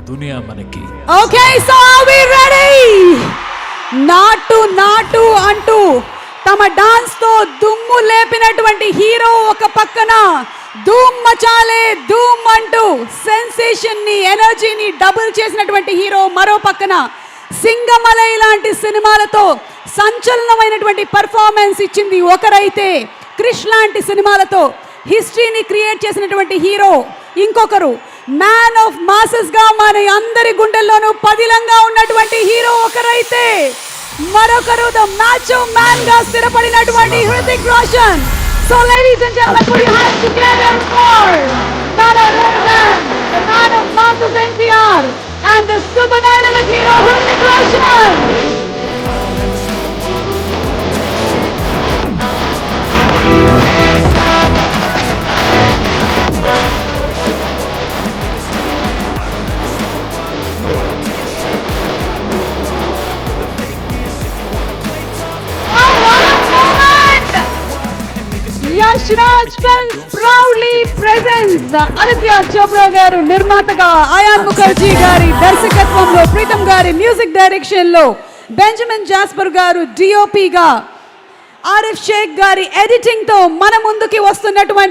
దునియా మనకి. Okay, so are we ready? నాటు అంటూ తమ డాన్స్ తో దుమ్ము లేపినటువంటి హీరో ఒక పక్కన, ధూమ్ మచాలే ధూమ్ అంటూ సెన్సేషన్ ని, ఎనర్జీని డబుల్ చేసినటువంటి హీరో మరో పక్కన, సింగమలై లాంటి సినిమాలతో సంచలనమైనటువంటి పర్ఫార్మెన్స్ ఇచ్చింది ఒకరైతే, క్రిష్ లాంటి సినిమాలతో హిస్టరీని క్రియేట్ చేసినటువంటి హీరో ఇంకొకరు, మ్యాన్ ఆఫ్ మాసెస్ గా మన అందరి గుండెల్లోనూ పదిలంగా ఉన్నటువంటి హీరో ఒకరైతే, మరొకరు ద మ్యాచో మ్యాన్ గా స్థిరపడినటువంటి Hrithik Roshan. So ladies and gentlemen, put your hands together for none other than the man of masses NTR and the super dynamic hero Hrutik Roshan. Yash Raj Films proudly presents Aditya Chopra garu నిర్మాతగా, ion Mukherjee గారి దర్శకత్వంలో, ప్రీతం గారి music direction లో, Benjamin Jasper గారు DOP గా, ఆరిఫ్ షేక్ గారి editing తో మన ముందుకి వస్తున్నటువంటి